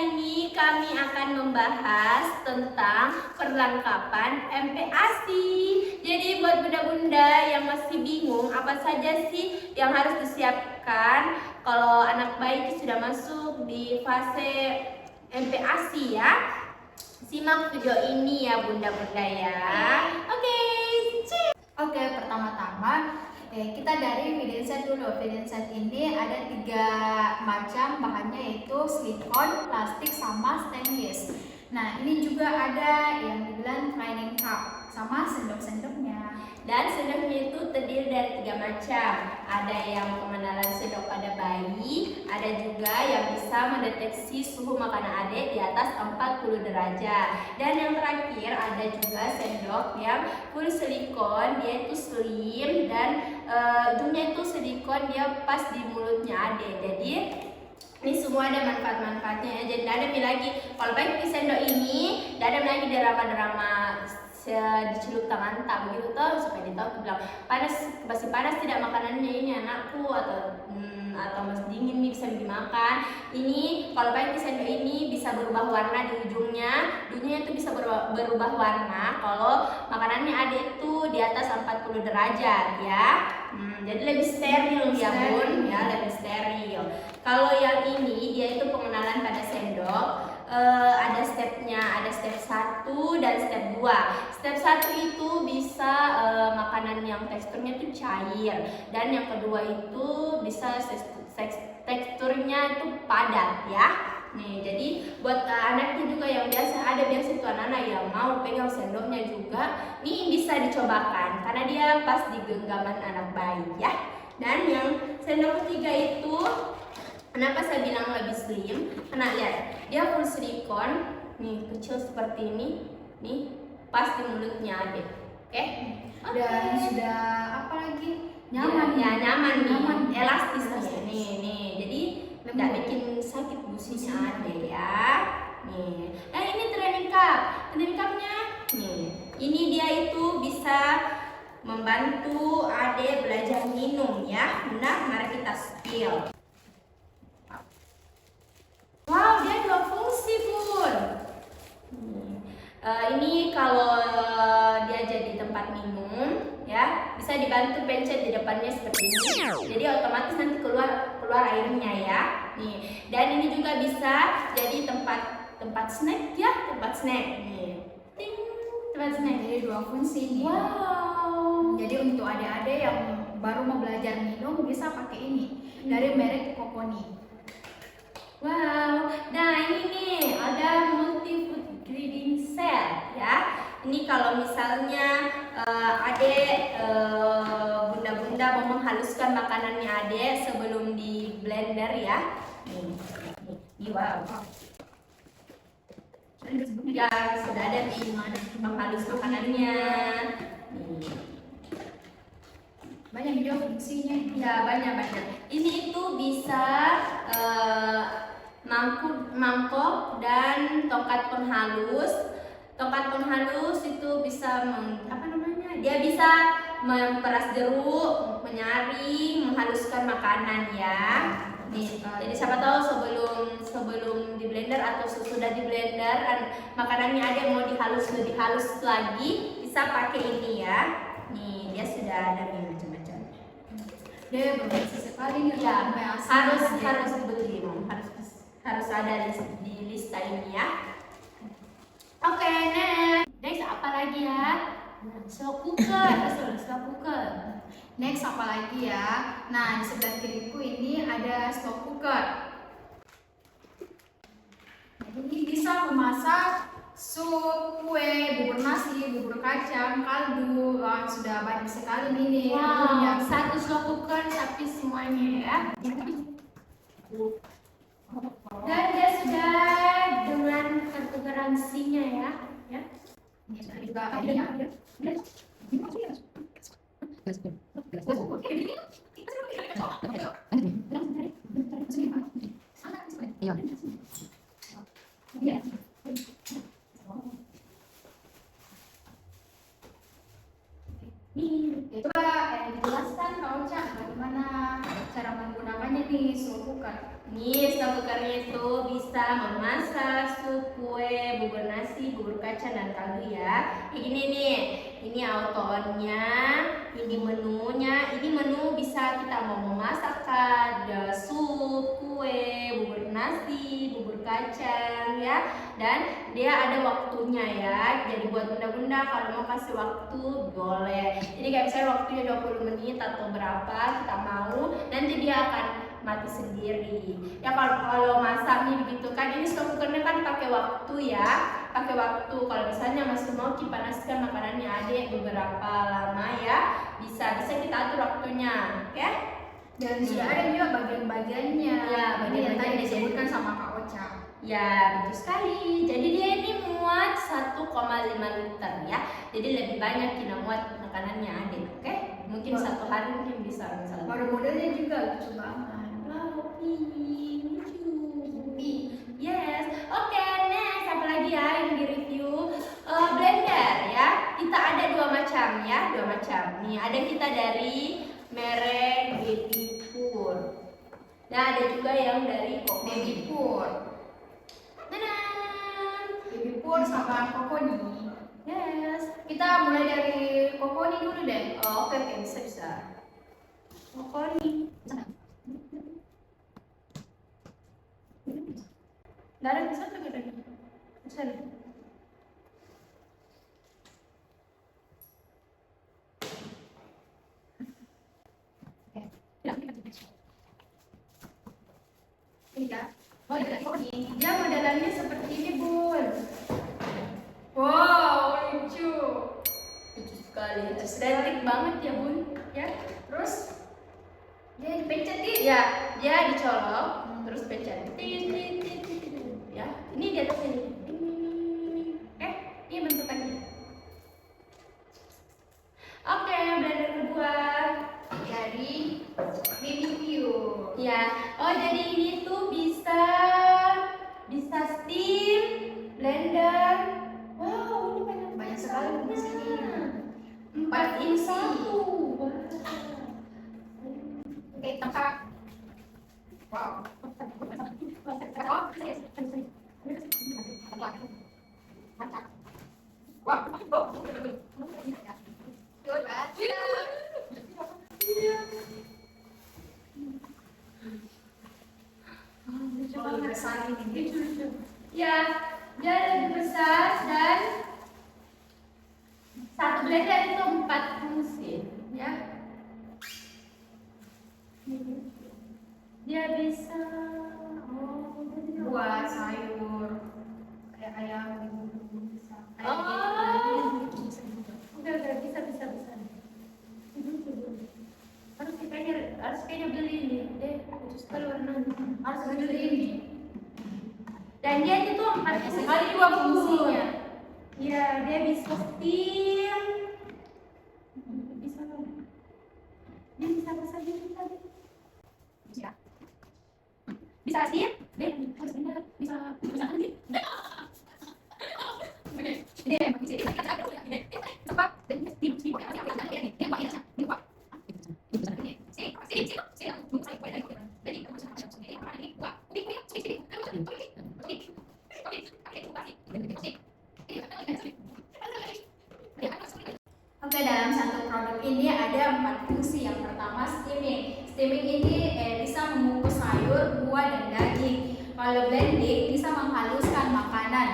ini kami akan membahas tentang perlengkapan MPASI. Jadi buat bunda-bunda yang masih bingung apa saja sih yang harus disiapkan kalau anak bayi itu sudah masuk di fase MPASI ya. Simak video ini ya bunda-bunda ya. Oke, pertama-tama kita dari feeding set dulu. Feeding set ini ada 3 macam bahannya, yaitu silikon, plastik, sama stainless. Nah, ini juga ada yang dibilang training cup sama sendok-sendoknya. Dan sendoknya itu terdiri dari 3 macam. Ada yang pengenalan sendok pada bayi, ada juga yang bisa mendeteksi suhu makanan adik di atas 40 derajat. Dan yang terakhir ada juga sendok yang full silikon, dia itu slim dan ujungnya itu silikon, dia pas di mulutnya adik. Jadi ini semua ada manfaat-manfaatnya ya. Jadi tidak ada lagi kalau pakai sendok ini, tidak ada lagi drama-drama dicelup tangan tak begitu tuh, supaya dia tahu bilang panas, masih panas tidak makanannya ini anakku, atau masih dingin nih bisa dimakan. Ini kalau pakai sendok ini bisa berubah warna di ujungnya itu bisa berubah warna kalau makanannya ada itu di atas 40 derajat ya. Jadi lebih steril ya bun ya, lebih steril. Kalau yang ini dia itu pengenalan pada sendok. Ada stepnya, ada step 1 dan step 2. Step 1 itu bisa makanan yang teksturnya itu cair, dan yang kedua itu bisa teksturnya itu padat ya. Nih, jadi buat anaknya juga yang biasa itu anak-anak yang mau pegang sendoknya juga, nih bisa dicobakan karena dia pas di genggaman anak bayi ya. Dan yang sendok ketiga itu kenapa saya bilang lebih slim? Karena lihat, dia full silikon, nih kecil seperti ini, nih pas di mulutnya adik. Oke? Dan sudah apa lagi? Nyaman ya, nyaman nih, nyaman. elastis nih. Jadi tidak bikin sakit gusinya adik ya. Nih, nah ini training cup. Training cupnya, nih, ini dia itu bisa membantu adik belajar minum ya. Benar, mari kita spill. Wow, dia 2 fungsi bun. Ini kalau dia jadi tempat minum ya, bisa dibantu pencet di depannya seperti ini. Jadi otomatis nanti keluar airnya ya. Nih, dan ini juga bisa jadi tempat snack ya, tempat snack. Nih, ting, tempat snack. Jadi 2 fungsi nih. Wow. Jadi untuk adik-adik yang baru mau belajar minum bisa pakai ini dari merek Coconi. Wow, nah ini nih ada multi food grading set ya. Ini kalau misalnya adek bunda-bunda mau menghaluskan makanannya adek sebelum di blender ya. Nih, wow. Ya sudah ada di menghalus makanannya. Nih. Banyak juga fungsinya. Ya banyak. Ini itu bisa mangkok dan tongkat penghalus. Tongkat penghalus itu bisa dia bisa memperas jeruk, menyaring, menghaluskan makanan ya. Nih, jadi siapa tahu sebelum di blender atau sesudah di blender makanannya ada yang mau lebih halus lagi, bisa pakai ini ya. Nih, dia sudah ada nih macam-macam. Dia berfungsi sekali nih Ya, harus harus ada di lista ini ya. Oke, next apa lagi ya? Slow cooker. Next apa lagi ya? Nah, di sebelah kiriku ini ada slow cooker. Ini bisa memasak sup, kue, bubur nasi, bubur kacang, kaldu. Wah, sudah banyak sekali nih. Wow, satu slow cooker tapi semuanya ya. Dan dia sudah dengan kartu garansinya ya. Ini juga ada. Coba dijelaskan Kak Ocha bagaimana cara menggunakannya nih slow cooker. Nih, slow cookernya itu bisa memasak sup, kue, bubur nasi, bubur kacang dan kaldu ya. Ini nih, ini auto on-nya, ini menunya. Ini menu bisa kita mau memasak ada sup, kue, bubur nasi, bubur kacang ya. Dan dia ada waktunya ya. Jadi buat bunda-bunda kalau mau kasih waktu boleh. Jadi kayak misalnya waktunya 20 menit atau berapa kita mau, nanti dia akan mati sendiri. Ya kalau masak nih begitu kan, ini slow cookernya kan pakai waktu ya, pakai waktu. Kalau misalnya masih mau dipanaskan makanannya adik beberapa lama ya, bisa kita atur waktunya, oke? Dan sudah ada juga bagian-bagiannya. Ya, Ini yang tadi bagian-bagian disebutkan sama Kak Ocha. Ya, betul sekali. Jadi dia ini muat 1,5 liter ya. Jadi lebih banyak kita muat makanannya adik, oke? Mungkin satu hari mungkin bisa misalnya. Baru modelnya juga lucu banget. Wow, lucu. Yes. Oke, next apa lagi ya yang di review? Blender ya. Kita ada dua macam ya, dua macam. Nih ada kita dari merek Baby Pur. Dan ada juga yang dari Baby Pur. Baby Pur sama Kokoni. Yes. Kita mulai dari Kokoni dulu deh. Oh, oke, bisa. Kokoni. Nggak ada bisa tuh kita. Bisa. Dia modelannya seperti ini, Bun. Wow, lucu. Lucu sekali, estetik banget ya, Bun. Ya. Terus dia dipencet nih. Ya, dia dicolok, terus pencet. Ya, ini di atas ini. Ini bentukannya. Oke, blender kedua Dari Baby Pure. ya. Oh, jadi ini tuh bisa steam, blender. Wow, ini Banyak sekali fungsinya. 4 in 1. Oke, tangkap. Wow. Besar ini. Ya, dia lebih besar dan satu blender itu 4 fungsi, ya. Dia bisa Buat sayur kayak ayam gitu bisa. Udah bisa. Harus kayaknya beli ini. Lucu sekali warnanya. Harus beli ini. Dan dia itu 4 Kali dua fungsinya. Iya, dia bisa steam. Bisa dong. Dia bisa bisa steam. Dia harus benar bisa nanti. Dia emang bisa. Cepat. Oke, dalam satu produk ini ada 4 fungsi. Yang pertama steaming. Steaming ini bisa mengukus sayur, buah, dan daging. Kalau blending bisa menghaluskan makanan.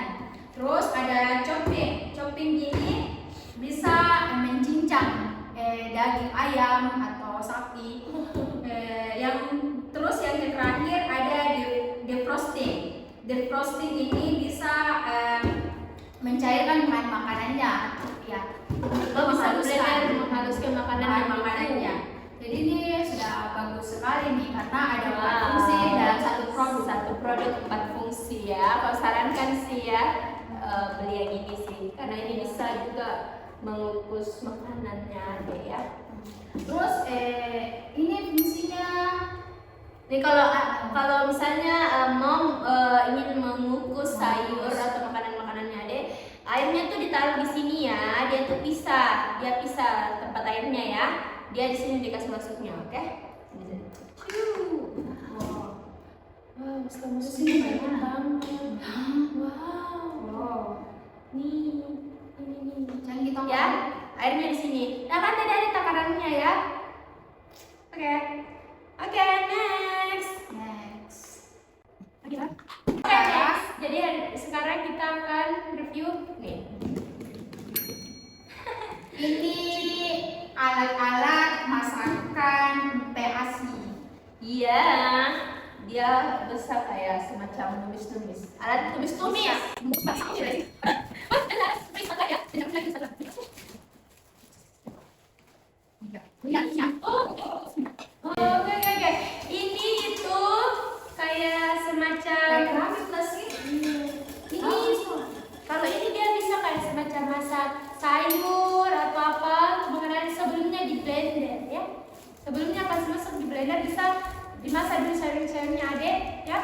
Terus ada chopping. Chopping ini bisa mencincang daging ayam atau sapi. Yang terakhir ada defrosting. Defrosting ini bisa mencairkan bahan makanannya, ya. Menghaluskan makanannya. Jadi ini sudah bagus sekali nih karena ada 4 fungsi dalam satu produk. Satu produk 4 fungsi ya. Kalau sarankan sih ya beli yang ini sih, karena ini bisa juga mengukus makanannya deh ya. Terus ini fungsinya. Nih kalau misalnya mau ingin mengukus sayur atau makanannya deh, airnya tuh ditaruh di sini ya. Dia pisah tempat airnya ya. Dia di sini dikasih masuknya, oke? Wow, tumis Ini banyak gimana? banget. Wow. Wow. Nih. Jangan kita Ya, airnya di sini. Nah kan tadi ada takarannya ya. Oke. Oke, next. Next. Oke, next. Jadi sekarang kita akan review nih. Ini alat-alat masakan PASI. Iya, dia besar kayak semacam tumis-tumis. Alat tumis-tumis. Oke. Ini itu kayak semacam Keramik nggak sih? ini. Kalau ini dia bisa kayak semacam masak sayur atau apa, makanan sebelumnya di blender ya. Sebelumnya pas masak di blender bisa dimasak dulu sayur-sayurnya adek ya.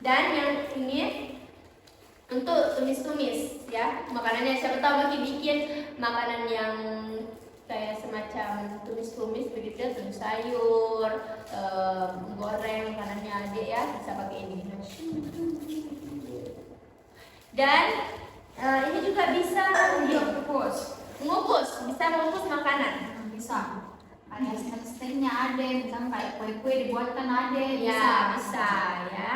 Dan yang ini untuk tumis-tumis ya, makanannya siapa tahu mungkin bikin makanan yang kayak semacam tumis-tumis begitu ya, tumis sayur, goreng makanannya adek ya, bisa pakai ini. Dan ini juga bisa mengukus, bisa mengukus makanan. Bisa. Ada stand-standnya ada, misalnya kayak kue-kue dibuatkan ada. Ya, bisa ya.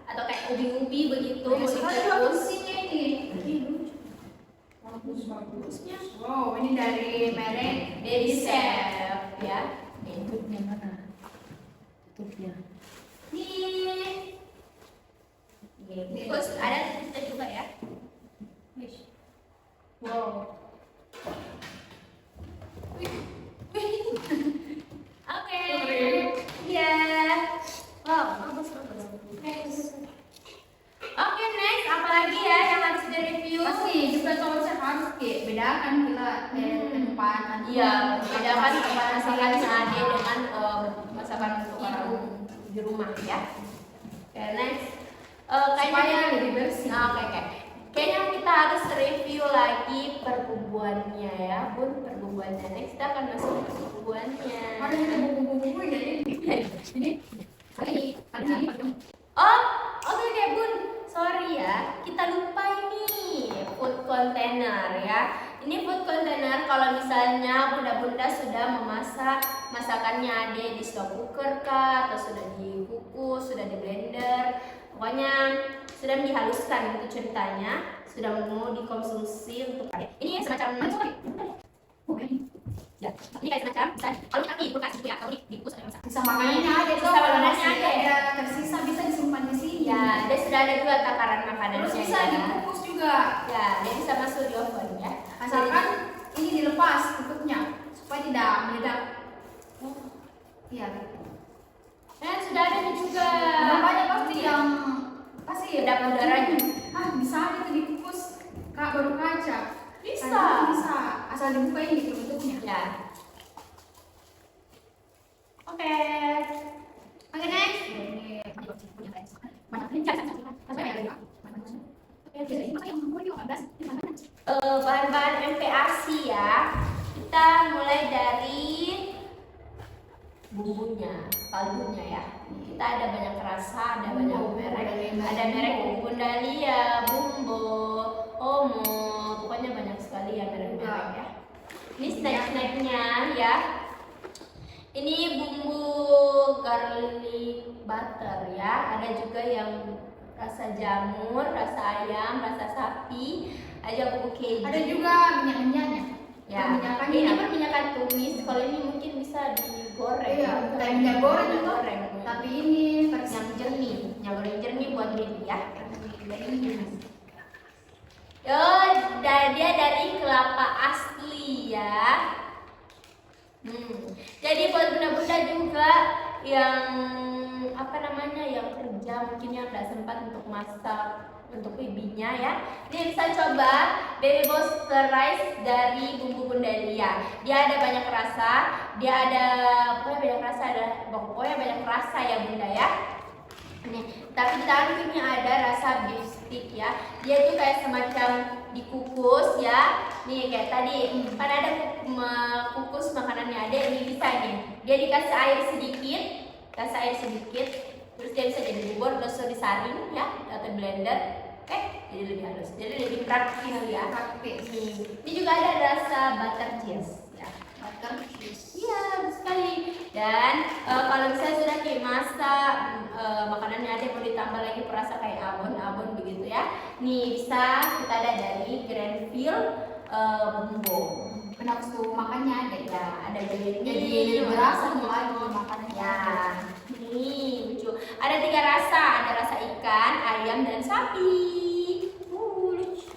Atau kayak ubi-ubi begitu, mau Sekarang juga dikukus. mesinnya ini. Bagusnya. Wow, ini dari merek Baby Chef ya. Nih. Tutupnya mana? Tutupnya. Nih. Terus ada kita juga ya. Wow. Oke. Ya. Wow, bagus. Oke, next apalagi ya yang harus direview? Pasti juga kalau saya harus bedakan bila tempat. Iya, bedakan tempat masakan Ade dengan masakan untuk orang di rumah ya. Oke, next. Supaya lebih bersih. Oke. Kayaknya kita harus review lagi perbumbuannya ya, Bun. Perbumbuannya. Next kita akan masuk ke perbumbuannya. Ada juga bumbu-bumbu jadi Ini. Oh, oke, Bun. Sorry ya, kita lupa ini food container ya. Ini food container kalau misalnya bunda-bunda sudah memasak masakannya Ade di slow cooker kah, atau sudah dikukus, sudah di blender, pokoknya sudah dihaluskan gitu ceritanya, sudah mau dikonsumsi untuk Ade. Ini semacam ya, ini kayak semacam kalau kita di kulkas gitu ya, kalau dikukus ada masak. bisa makanannya ada, Bisa kalau makanannya masih ada. tersisa bisa disimpan di sini. Ya, dia sudah ada juga takaran makanannya. Terus bisa ya. dikukus juga. Ya, dia bisa masuk di oven ya. Asalkan ini dilepas tutupnya supaya tidak meledak. Iya. Dan sudah ada juga. Namanya pasti Kedap udaranya. bisa aja tuh dikukus baru kaca. Bisa. Bisa. Asal dibuka ini tutupnya. Ya. Oke. Oke, next. Bahan-bahan MPASI ya. Kita mulai dari bumbunya, kaldunya ya. Kita ada banyak rasa, ada banyak merek. Ada merek bumbu Dahlia, Bumbo, Omo, pokoknya banyak sekali ya merek-merek ya. Ini snack-snacknya ya. Ini bumbu garlic butter ya. Ada juga yang rasa jamur, rasa ayam, rasa sapi, ada bumbu keju. Ada juga minyak-minyaknya. Ya, Perminyakannya ini ya. perminyakan tumis. Kalau ini mungkin bisa digoreng. Iya, kayak minyak goreng itu. Goreng. Tapi ini versi Yang jernih, yang goreng jernih buat baby ya. Dia dari kelapa asli ya. Jadi buat bunda-bunda juga yang yang kerja mungkin yang tidak sempat untuk masak untuk babynya ya, ini bisa coba baby booster rice dari bumbu Bunda Lia. Dia ada banyak rasa, dia ada pokoknya banyak rasa ya bunda ya. Nih, tapi di dalamnya ada rasa beef stick ya. Dia itu kayak semacam dikukus ya. Nih kayak tadi kan ada kukus makanannya ada, ini bisa nih. Dia dikasih air sedikit, kasih air sedikit, terus dia bisa jadi bubur, terus disaring ya atau blender. Oke, jadi lebih halus, jadi lebih praktis ya. Praktis. Ini juga ada rasa butter cheese ya. Butter cheese. Iya, bagus sekali. Dan kalau misalnya sudah kayak masak makanannya ada yang mau ditambah lagi perasa kayak abon-abon begitu ya. Nih bisa kita ada dari Grandville bumbu. Penafsu makannya ada ya. Ya, ada jadi Jadi berasa lagi makanannya. ya. Nih lucu. Ada 3 rasa, ada rasa ikan, ayam, dan sapi. Lucu.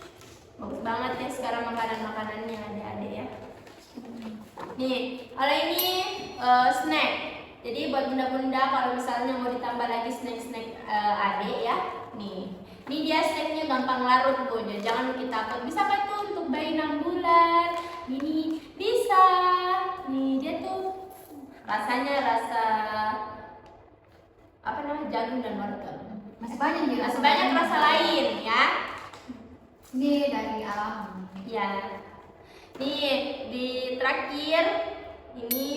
Bagus banget ya sekarang makanan-makanannya ada ya. Nih, kalau ini snack. Jadi buat bunda-bunda kalau misalnya mau ditambah lagi snack-snack adik ya. Nih, ini dia snacknya gampang larut tuh. Jangan kita takut. Bisa kan tuh untuk bayi 6 bulan. Ini bisa. Nih dia tuh rasanya rasa apa namanya jagung dan wortel. Masih banyak ya. Masih banyak rasa lain ya. Ini dari alam. Ya. Nih di terakhir ini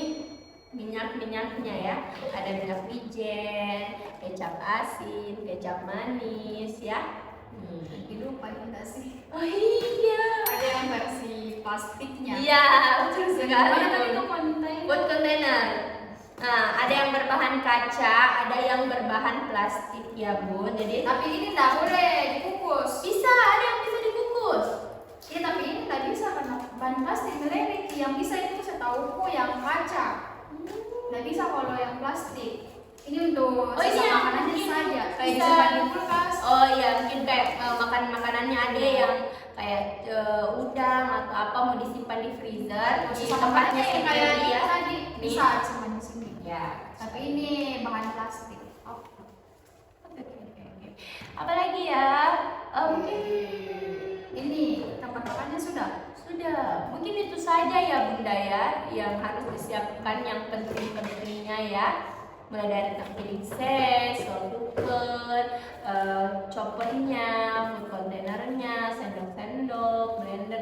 minyak-minyaknya ya. Ada minyak wijen, kecap asin, kecap manis ya. Itu paling enggak sih? Oh iya. Ada yang versi plastiknya. Iya, betul sekali. Mana tadi itu konten? Buat kontainer. Nah, ada yang berbahan kaca, ada yang berbahan plastik ya bun. Jadi Tapi ini nggak boleh dikukus. bisa, ada yang bisa dibungkus. Iya, tapi ini nggak bisa karena bahan plastik melilit. Yang bisa itu setahuku yang kaca. Nggak bisa kalau yang plastik. Ini untuk Oh, sisa iya, makanannya mungkin saja. Kayak bisa. disimpan di kulkas. Oh iya, mungkin kayak makanannya ada yang kayak udang atau apa mau disimpan di freezer di Sisa tempatnya makanannya yang kayak sendiri ya. tadi Nih. bisa disimpan di sini. Ya. Tapi ini bahan plastik. Oke. Apa lagi ya? Mungkin Ini tempat makannya sudah. sudah. Mungkin itu saja ya bunda ya yang harus disiapkan yang penting-pentingnya ya. Mulai dari tampiling set, slow cooker, choppernya, food containernya, sendok-sendok, blender,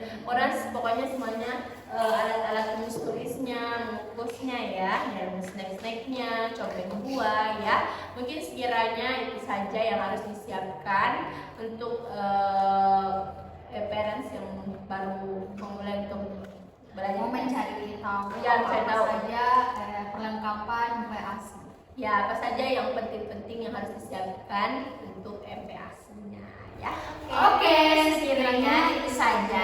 pokoknya semuanya alat-alat tulis-tulisnya, mengukusnya ya, dan snack-snacknya, copeng buah ya. Mungkin sekiranya itu saja yang harus disiapkan untuk parents yang baru memulai untuk belajar. Mau mencari tahu Ya, mencari apa tahu. saja perlengkapan MPASI. Ya, apa saja yang penting-penting yang harus disiapkan untuk MPASI-nya ya. Oke, sekiranya itu saja